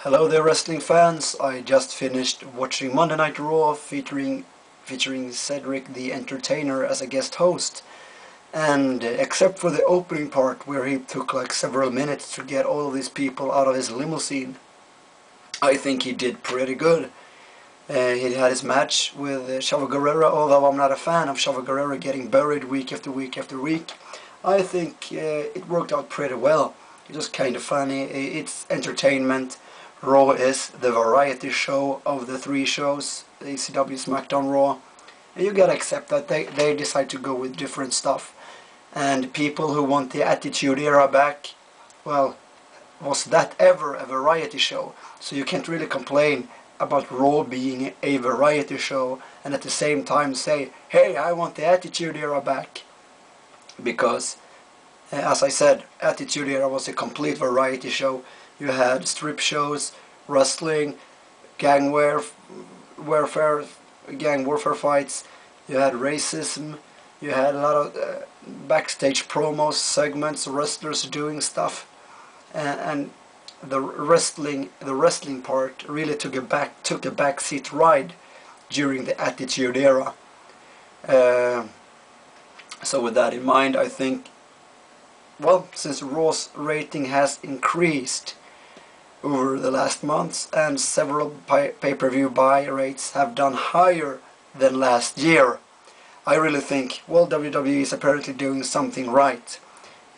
Hello there, wrestling fans. I just finished watching Monday Night Raw featuring Cedric The Entertainer as a guest host. And except for the opening part where he took like several minutes to get all of these people out of his limousine, I think he did pretty good. He had his match with Chavo Guerrero, although I'm not a fan of Chavo Guerrero getting buried week after week after week. I think it worked out pretty well. It was kind of funny. It's entertainment. Raw is the variety show of the three shows, ECW, SmackDown, Raw. And you gotta accept that they decide to go with different stuff. And people who want the Attitude Era back, well, was that ever a variety show? So you can't really complain about Raw being a variety show and at the same time say, hey, I want the Attitude Era back. Because, as I said, Attitude Era was a complete variety show. You had strip shows, wrestling, gang warfare fights. You had racism. You had a lot of backstage promos, segments, wrestlers doing stuff, and the wrestling part really took a backseat ride during the Attitude Era. So with that in mind, I think, well, since Raw's rating has increased over the last months and several pay-per-view buy rates have done higher than last year, I really think, well, WWE is apparently doing something right,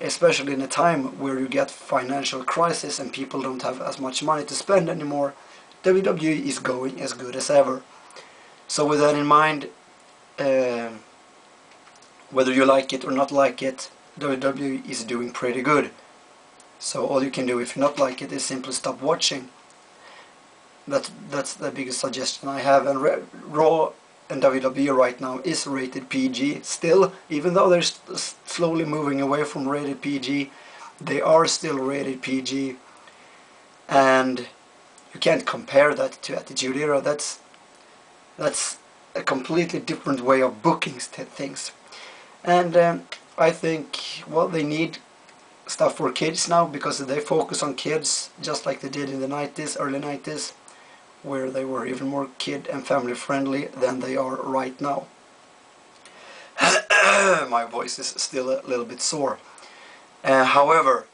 especially in a time where you get financial crisis and people don't have as much money to spend anymore. WWE is going as good as ever. So with that in mind, whether you like it or not like it, WWE is doing pretty good. So all you can do if you not like it is simply stop watching. That's the biggest suggestion I have. And Raw and WWE right now is rated PG still, even though they're slowly moving away from rated PG. They are still rated PG, and you can't compare that to Attitude Era. That's a completely different way of booking things. And I think, well, they need stuff for kids now because they focus on kids just like they did in the 90s, early 90s, where they were even more kid and family friendly than they are right now. My voice is still a little bit sore. However,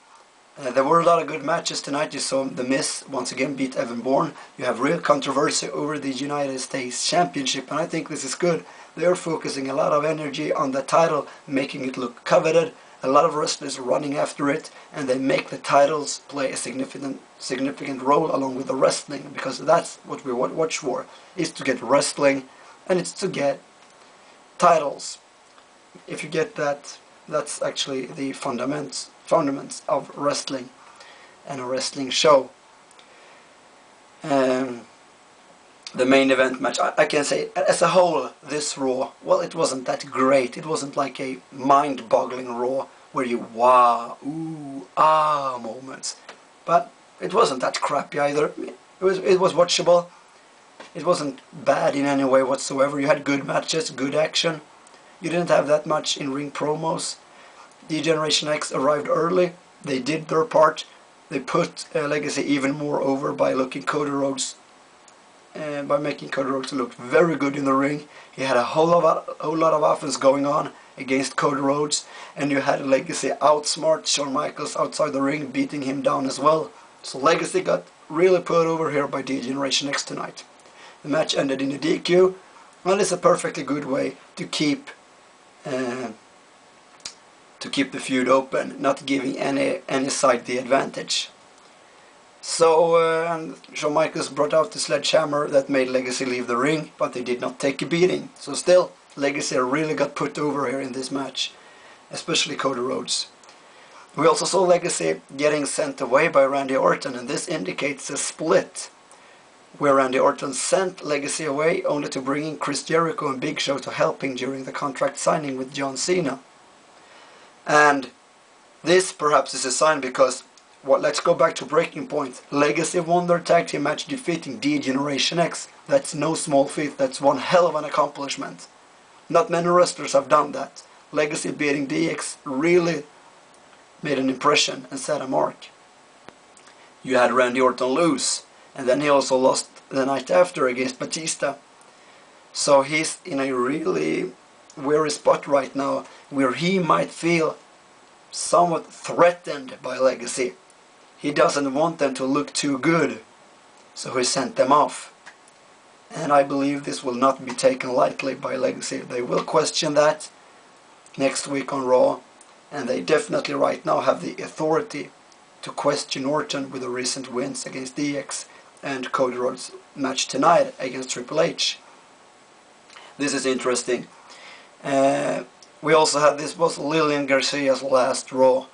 there were a lot of good matches tonight. You saw The Miz once again beat Evan Bourne. You have real controversy over the United States Championship, and I think this is good. They are focusing a lot of energy on the title, making it look coveted. A lot of wrestlers running after it, and they make the titles play a significant role along with the wrestling, because that's what we watch for, is to get wrestling and it's to get titles. If you get that, that's actually the fundamentals of wrestling and a wrestling show. The main event match, I can say, as a whole, this Raw, well, it wasn't that great. It wasn't like a mind-boggling Raw where you wow, ooh, ah moments. But it wasn't that crappy either. It was watchable. It wasn't bad in any way whatsoever. You had good matches, good action. You didn't have that much in-ring promos. The Generation X arrived early. They did their part. They put Legacy even more over by making Cody Rhodes look very good in the ring. He had a whole lot of offense going on against Cody Rhodes, and you had Legacy outsmart Shawn Michaels outside the ring, beating him down as well. So Legacy got really put over here by D-Generation X tonight. The match ended in a DQ, and it's a perfectly good way to keep the feud open, not giving any side the advantage. So Shawn Michaels brought out the sledgehammer that made Legacy leave the ring, but they did not take a beating. So still, Legacy really got put over here in this match, especially Cody Rhodes. We also saw Legacy getting sent away by Randy Orton, and this indicates a split, where Randy Orton sent Legacy away only to bring in Chris Jericho and Big Show to help him during the contract signing with John Cena. And this perhaps is a sign because, well, let's go back to Breaking Point. Legacy won their tag team match defeating D-Generation X. That's no small feat. That's one hell of an accomplishment. Not many wrestlers have done that. Legacy beating DX really made an impression and set a mark. You had Randy Orton lose, and then he also lost the night after against Batista. So he's in a really weary spot right now, where he might feel somewhat threatened by Legacy. He doesn't want them to look too good, so he sent them off. And I believe this will not be taken lightly by Legacy. They will question that next week on Raw, and they definitely right now have the authority to question Orton with the recent wins against DX and Cody Rhodes' match tonight against Triple H. This is interesting. We also had, this was Lilian Garcia's last Raw,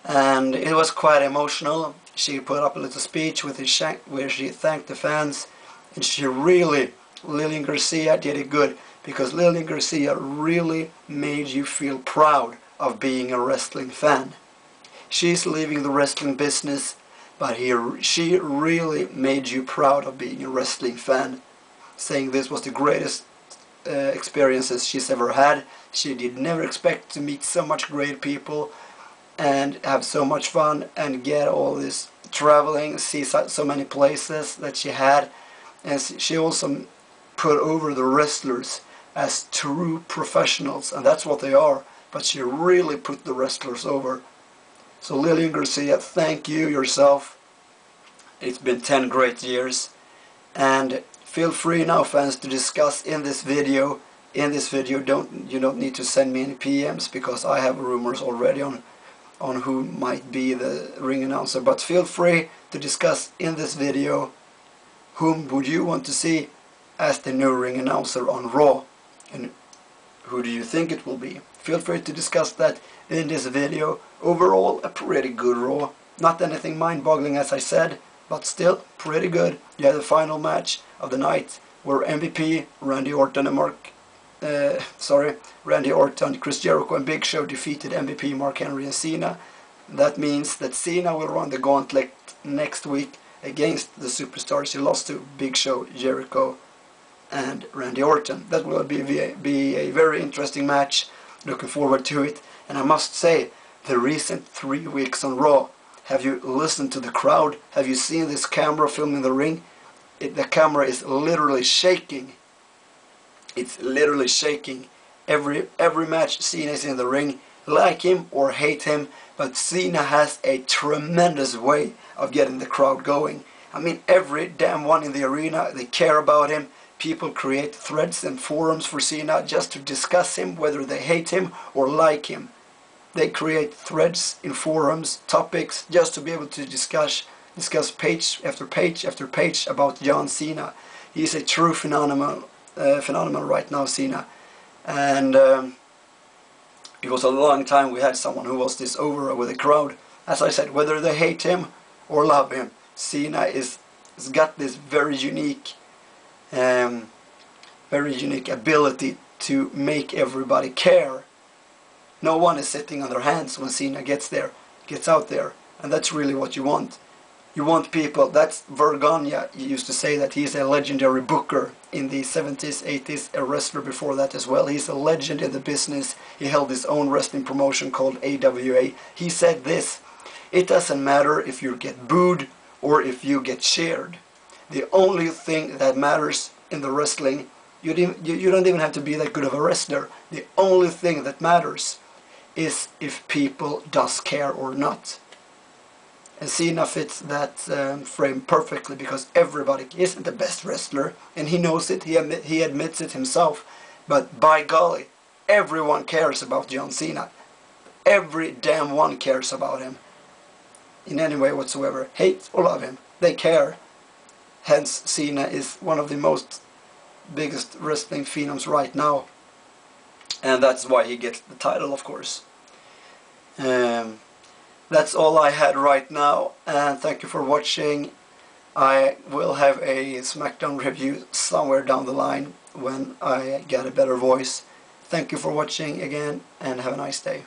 and it was quite emotional. She put up a little speech with where she thanked the fans, and she really, Lilian Garcia did it good, because Lilian Garcia really made you feel proud of being a wrestling fan. She's leaving the wrestling business, but she really made you proud of being a wrestling fan, saying this was the greatest experiences she's ever had. She did never expect to meet so much great people and have so much fun and get all this traveling, see so many places that she had. And she also put over the wrestlers as true professionals, and that's what they are, but she really put the wrestlers over. So Lilian Garcia, thank you yourself. It's been 10 great years, and feel free now, fans, to discuss in this video. In this video, you don't need to send me any PMs, because I have rumors already on who might be the ring announcer, but feel free to discuss in this video whom would you want to see as the new ring announcer on Raw, and who do you think it will be. Feel free to discuss that in this video. Overall, a pretty good Raw. Not anything mind-boggling, as I said, but still pretty good. You had the final match of the night where MVP, Randy Orton, Chris Jericho and Big Show defeated MVP, Mark Henry and Cena. That means that Cena will run the gauntlet next week against the superstars he lost to, Big Show, Jericho and Randy Orton. That will be a very interesting match. Looking forward to it. And I must say, the recent 3 weeks on Raw, have you listened to the crowd? Have you seen this camera filming the ring? The camera is literally shaking. It's literally shaking. Every match Cena is in the ring, like him or hate him, but Cena has a tremendous way of getting the crowd going. I mean, every damn one in the arena, they care about him. People create threads and forums for Cena just to discuss him, whether they hate him or like him. They create threads in forums, topics, just to be able to discuss page after page after page about John Cena. He's a true phenomenon right now, Cena. And it was a long time we had someone who was this over with the crowd. As I said, whether they hate him or love him, Cena has got this very unique ability to make everybody care. No one is sitting on their hands when Cena gets out there, and that's really what you want. You want people. That's Vergonia used to say that he's a legendary booker in the 70s, 80s, a wrestler before that as well. He's a legend in the business. He held his own wrestling promotion called AWA. He said this: it doesn't matter if you get booed or if you get cheered. The only thing that matters in the wrestling, you don't even have to be that good of a wrestler. The only thing that matters is if people does care or not. And Cena fits that frame perfectly, because everybody isn't the best wrestler, and he knows it, he admits it himself. But by golly, everyone cares about John Cena. Every damn one cares about him. In any way whatsoever. Hate or love him, they care. Hence, Cena is one of the biggest wrestling phenoms right now. And that's why he gets the title, of course. That's all I had right now, and thank you for watching. I will have a SmackDown review somewhere down the line when I get a better voice. Thank you for watching again, and have a nice day.